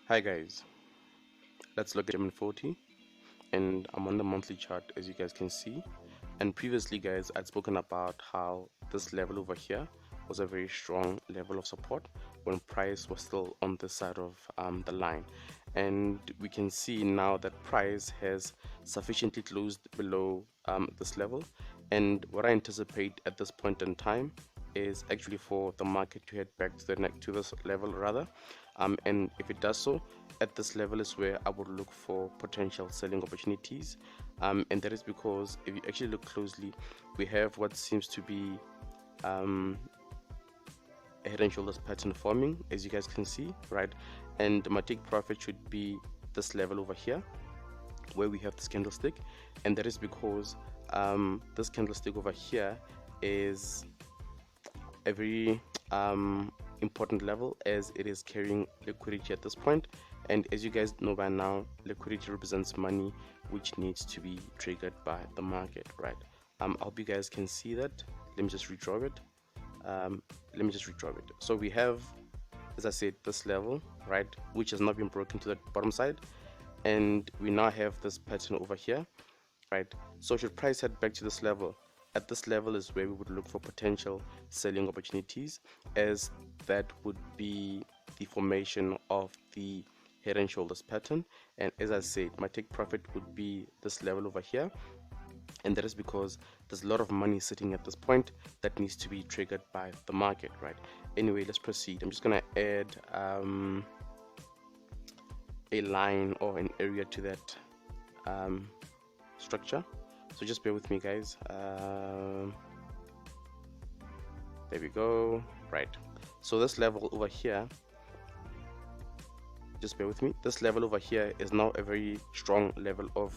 Hi guys, let's look at German40, and I'm on the monthly chart as you guys can see. And previously guys, I'd spoken about how this level over here was a very strong level of support when price was still on this side of the line, and we can see now that price has sufficiently closed below this level. And what I anticipate at this point in time is actually for the market to head back to this level rather, and if it does so at this level is where I would look for potential selling opportunities, and that is because if you actually look closely, we have what seems to be a head and shoulders pattern forming, as you guys can see, right? And my take profit should be this level over here where we have this candlestick, and that is because this candlestick over here is a very important level, as it is carrying liquidity at this point. And as you guys know by now, liquidity represents money which needs to be triggered by the market, right? I hope you guys can see that. Let me just redraw it. So we have, as I said, this level, right, which has not been broken to the bottom side, and we now have this pattern over here, right? So should price head back to this level, at this level is where we would look for potential selling opportunities, as that would be the formation of the head and shoulders pattern. And as I said, my take profit would be this level over here, and that is because there's a lot of money sitting at this point that needs to be triggered by the market, right? Anyway, let's proceed. I'm just gonna add a line or an area to that structure, so just bear with me guys. There we go. Right, so this level over here, just bear with me, this level over here is now a very strong level of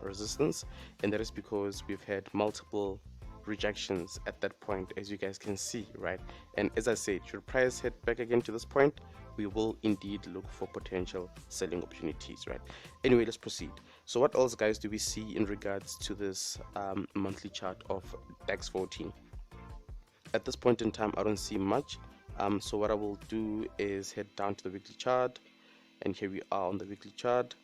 resistance, and that is because we've had multiple rejections at that point, as you guys can see, right? And as I said, should price head back again to this point, we will indeed look for potential selling opportunities, right? Anyway, let's proceed. So what else guys do we see in regards to this monthly chart of DAX 14? At this point in time, I don't see much, so what I will do is head down to the weekly chart, and here we are on the weekly chart.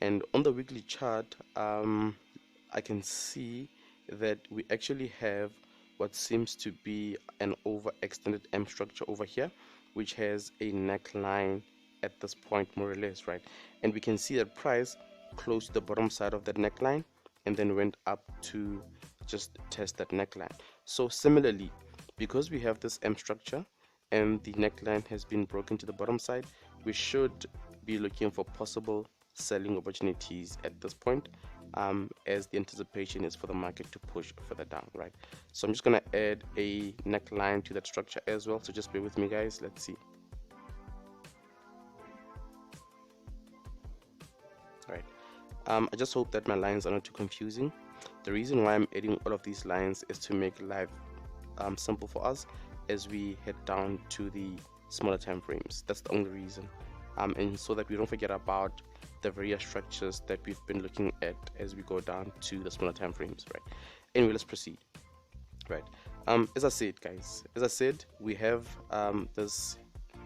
And on the weekly chart, I can see that we actually have what seems to be an overextended M structure over here, which has a neckline at this point, more or less, right? And we can see that price close to the bottom side of that neckline and then went up to just test that neckline. So similarly, because we have this M structure and the neckline has been broken to the bottom side, we should be looking for possible selling opportunities at this point, as the anticipation is for the market to push further down, right? So I'm just gonna add a neckline to that structure as well, so just bear with me guys. Let's see. All right, I just hope that my lines are not too confusing. The reason why I'm adding all of these lines is to make life simple for us as we head down to the smaller time frames. That's the only reason, and so that we don't forget about the various structures that we've been looking at as we go down to the smaller time frames, right? Anyway, let's proceed. Right, as I said guys, we have this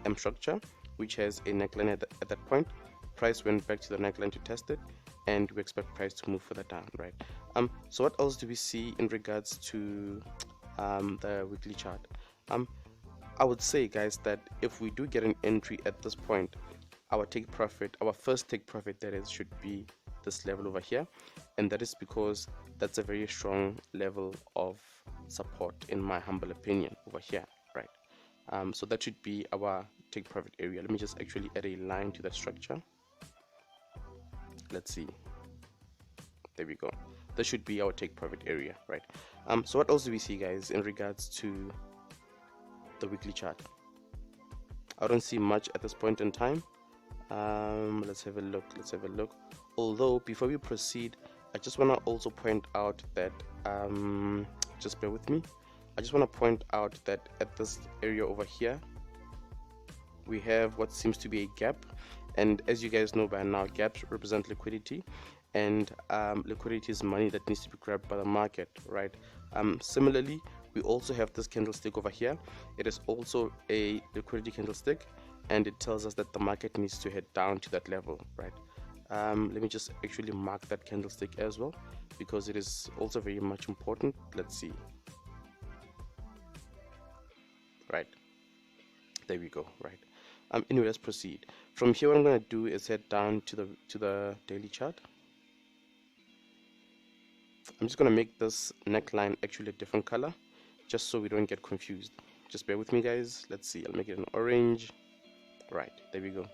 M structure which has a neckline at that point. Price went back to the neckline to test it, and we expect price to move further down, right? So what else do we see in regards to the weekly chart? I would say guys that if we do get an entry at this point, our first take profit that is, should be this level over here, and that is because that's a very strong level of support in my humble opinion over here, right? So that should be our take profit area. Let me just actually add a line to that structure. Let's see, there we go. That should be our take profit area, right? So what else do we see guys in regards to the weekly chart? I don't see much at this point in time. Let's have a look. Although before we proceed, I just want to also point out that just bear with me, I just want to point out that at this area over here we have what seems to be a gap, and as you guys know by now, gaps represent liquidity, and liquidity is money that needs to be grabbed by the market, right? Similarly, we also have this candlestick over here. It is also a liquidity candlestick, and it tells us that the market needs to head down to that level, right? Let me just actually mark that candlestick as well, because it is also very much important. Let's see. Right, there we go. Right. Anyway, let's proceed. From here, what I'm going to do is head down to the daily chart. I'm just going to make this neckline actually a different color, just so we don't get confused. Just bear with me, guys. Let's see. I'll make it an orange. Right, there we go.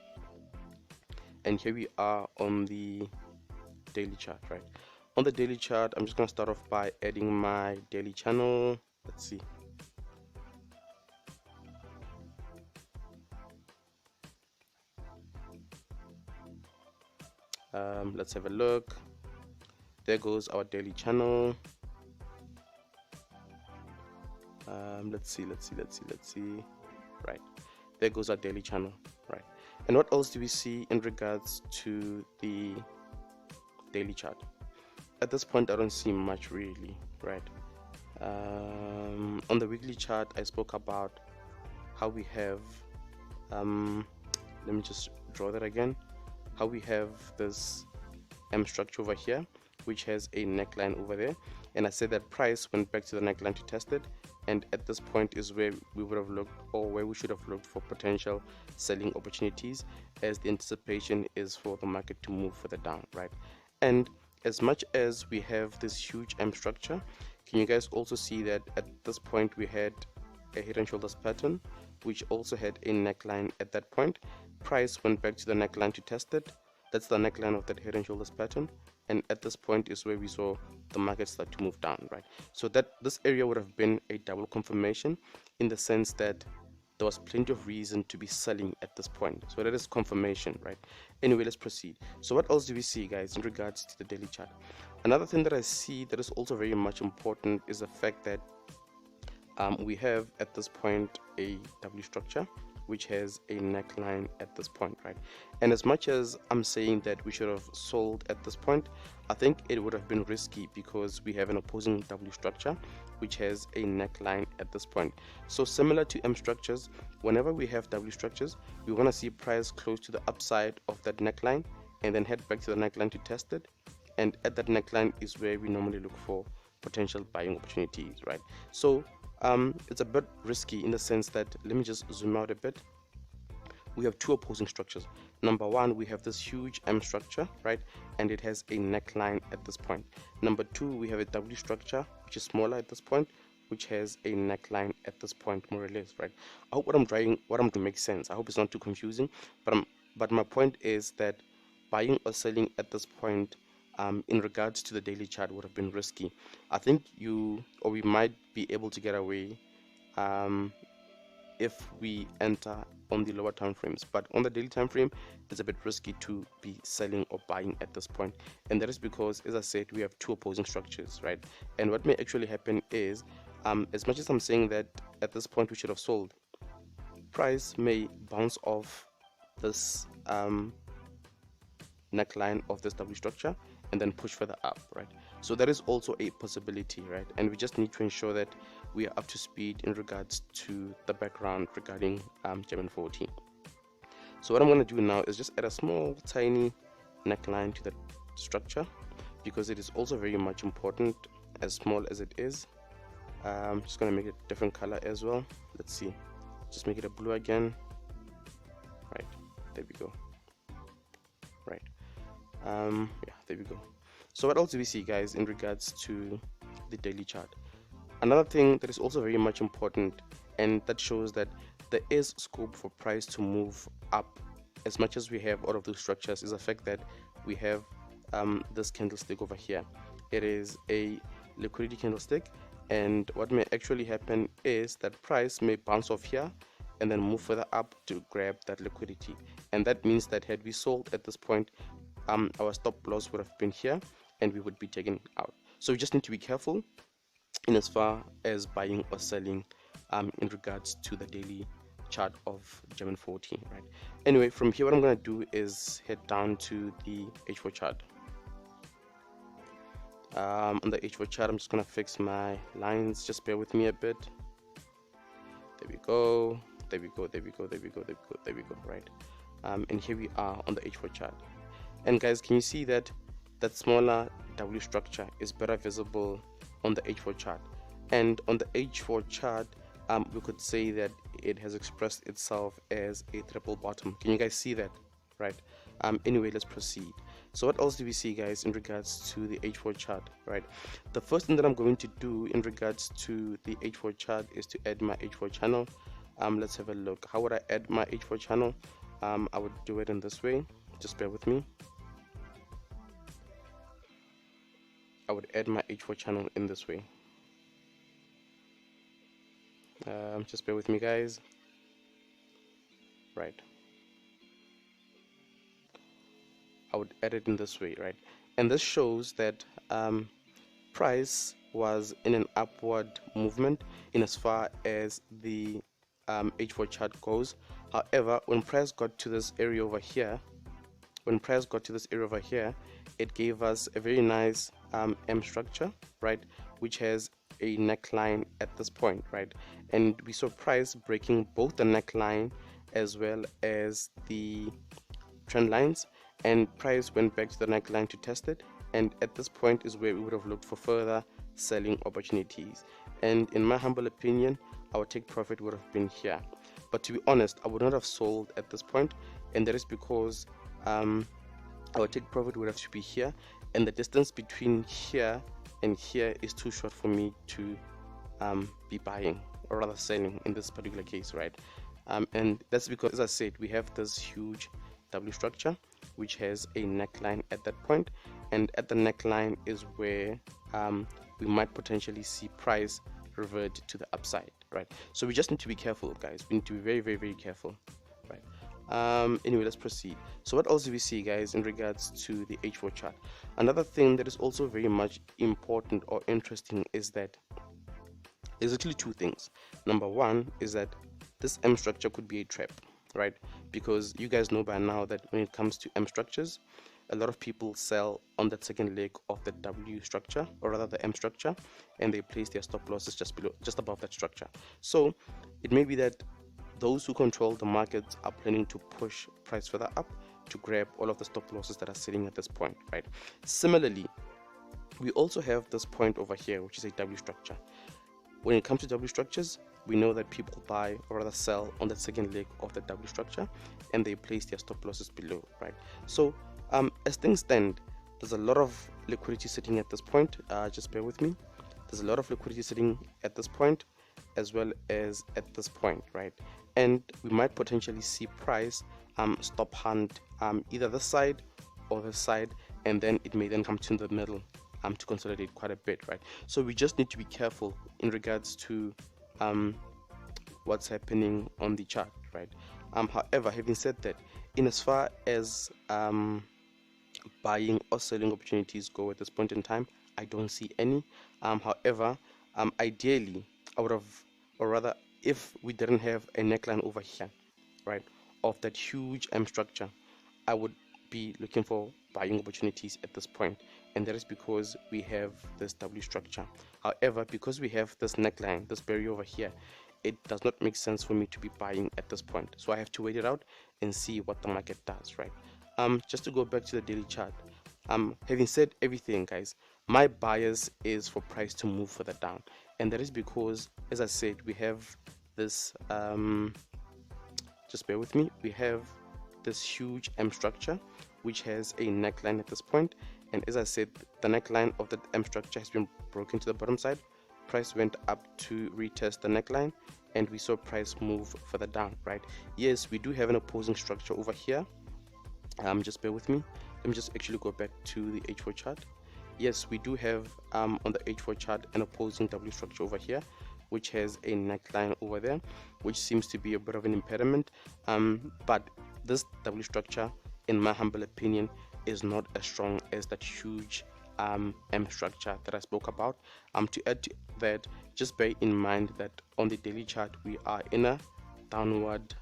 And here we are on the daily chart. Right, on the daily chart, I'm just going to start off by adding my daily channel. Let's see. Let's have a look. There goes our daily channel. Let's see. Right, there goes our daily channel. Right, and what else do we see in regards to the daily chart? At this point, I don't see much really. Right, on the weekly chart, I spoke about how we have let me just draw that again. How we have this M structure over here, which has a neckline over there, and I said that price went back to the neckline to test it, and at this point is where we would have looked, or where we should have looked, for potential selling opportunities, as the anticipation is for the market to move further down, right? And as much as we have this huge M structure, can you guys also see that at this point we had a head and shoulders pattern, which also had a neckline at that point? Price went back to the neckline to test it. That's the neckline of that head and shoulders pattern, and at this point is where we saw the market start to move down, right? So that this area would have been a double confirmation, in the sense that there was plenty of reason to be selling at this point. So that is confirmation, right? Anyway, let's proceed. So what else do we see, guys, in regards to the daily chart? Another thing that I see that is also very much important is the fact that we have at this point a W structure, which has a neckline at this point, right? And as much as I'm saying that we should have sold at this point, I think it would have been risky, because we have an opposing W structure which has a neckline at this point. So similar to M structures, whenever we have W structures, we want to see price close to the upside of that neckline and then head back to the neckline to test it, and at that neckline is where we normally look for potential buying opportunities, right? So it's a bit risky in the sense that, let me just zoom out a bit. We have two opposing structures. Number one, we have this huge M structure, right, and it has a neckline at this point. Number two, we have a W structure, which is smaller at this point, which has a neckline at this point, more or less, right? I hope what I'm doing makes sense. I hope it's not too confusing, but my point is that buying or selling at this point, in regards to the daily chart, would have been risky. I think we might be able to get away if we enter on the lower time frames, but on the daily time frame, it's a bit risky to be selling or buying at this point. And that is because, as I said, we have two opposing structures, right? And what may actually happen is, as much as I'm saying that at this point we should have sold, price may bounce off this neckline of this W structure and then push further up, right? So that is also a possibility, right? And we just need to ensure that we are up to speed in regards to the background regarding German40. So what I'm going to do now is just add a small tiny neckline to the structure, because it is also very much important, as small as it is. I'm just going to make it a different color as well. Let's see, just make it a blue again. Right, there we go. Right, yeah, there we go. So what else do we see, guys, in regards to the daily chart? Another thing that is also very much important, and that shows that there is scope for price to move up as much as we have all of those structures, is the fact that we have this candlestick over here. It is a liquidity candlestick, and what may actually happen is that price may bounce off here and then move further up to grab that liquidity, and that means that had we sold at this point, our stop loss would have been here and we would be taken out. So we just need to be careful in as far as buying or selling in regards to the daily chart of German40, right? Anyway, from here what I'm going to do is head down to the H4 chart. On the H4 chart, I'm just going to fix my lines. Just bear with me a bit. There we go. there we go, there we go, there we go, there we go, there we go, right? And here we are on the H4 chart. And guys, can you see that that smaller W structure is better visible on the H4 chart? And on the H4 chart, we could say that it has expressed itself as a triple bottom. Can you guys see that? Right. Anyway, let's proceed. So what else do we see, guys, in regards to the H4 chart? Right. The first thing that I'm going to do in regards to the H4 chart is to add my H4 channel. Let's have a look. How would I add my H4 channel? I would do it in this way. Just bear with me. I would add my H4 channel in this way. Just bear with me, guys. Right. I would add it in this way, right? And this shows that price was in an upward movement in as far as the H4 chart goes. However, when price got to this area over here, it gave us a very nice M structure, right, which has a neckline at this point, right? And we saw price breaking both the neckline as well as the trend lines, and price went back to the neckline to test it, and at this point is where we would have looked for further selling opportunities. And in my humble opinion, our take profit would have been here. But to be honest, I would not have sold at this point, and that is because our take profit would have to be here, and the distance between here and here is too short for me to be buying, or rather selling in this particular case, right? And that's because, as I said, we have this huge W structure which has a neckline at that point, and at the neckline is where we might potentially see price revert to the upside, right? So we just need to be careful, guys. We need to be very, very, very careful, right? Anyway, let's proceed. So what else do we see, guys, in regards to the H4 chart? Another thing that is also very much important or interesting is that there's actually two things. Number one is that this M structure could be a trap, right? Because you guys know by now that when it comes to M structures, a lot of people sell on that second leg of the W structure, or rather the M structure, and they place their stop losses just above that structure. So it may be that those who control the markets are planning to push price further up to grab all of the stop losses that are sitting at this point, right? Similarly, we also have this point over here, which is a W structure. When it comes to W structures, we know that people buy or rather sell on the second leg of the W structure, and they place their stop losses below, right? So as things stand, there's a lot of liquidity sitting at this point. Just bear with me. There's a lot of liquidity sitting at this point as well as at this point, right? And we might potentially see price stop hunt either this side or this side, and then it may then come to the middle to consolidate quite a bit, right? So we just need to be careful in regards to what's happening on the chart, right? However, having said that, in as far as buying or selling opportunities go at this point in time, I don't see any. However, ideally, I would have, or rather, if we didn't have a neckline over here, right, of that huge M structure, I would be looking for buying opportunities at this point, and that is because we have this W structure. However, because we have this neckline, this barrier over here, it does not make sense for me to be buying at this point. So I have to wait it out and see what the market does, right? Just to go back to the daily chart, having said everything, guys, my bias is for price to move further down, and that is because, as I said, we have this just bear with me, we have this huge M structure which has a neckline at this point, and as I said, the neckline of the M structure has been broken to the bottom side. Price went up to retest the neckline, and we saw price move further down, right? Yes, we do have an opposing structure over here. Just bear with me. Let me just actually go back to the H4 chart. Yes, we do have on the H4 chart an opposing W structure over here, which has a neckline over there, which seems to be a bit of an impediment. But this W structure, in my humble opinion, is not as strong as that huge M structure that I spoke about. To add to that, just bear in mind that on the daily chart we are in a downward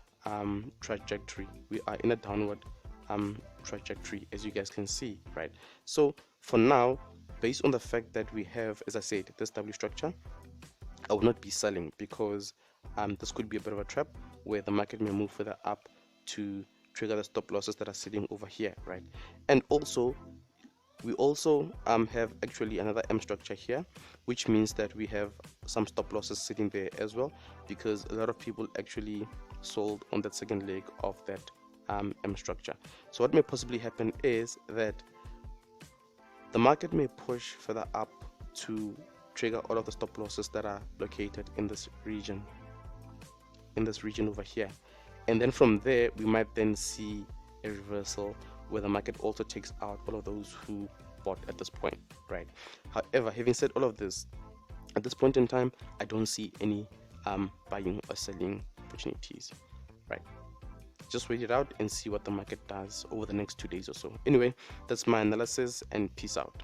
trajectory. We are in a downward trajectory, as you guys can see, right? So for now, based on the fact that we have, as I said, this W structure, I will not be selling because this could be a bit of a trap. where the market may move further up to trigger the stop losses that are sitting over here, right? And also we also have actually another M structure here, which means that we have some stop losses sitting there as well, because a lot of people actually sold on that second leg of that M structure. So what may possibly happen is that the market may push further up to trigger all of the stop losses that are located in this region over here, and then from there we might then see a reversal where the market also takes out all of those who bought at this point, right? However, having said all of this, at this point in time I don't see any buying or selling opportunities, right? Just wait it out and see what the market does over the next 2 days or so. Anyway, that's my analysis, and peace out.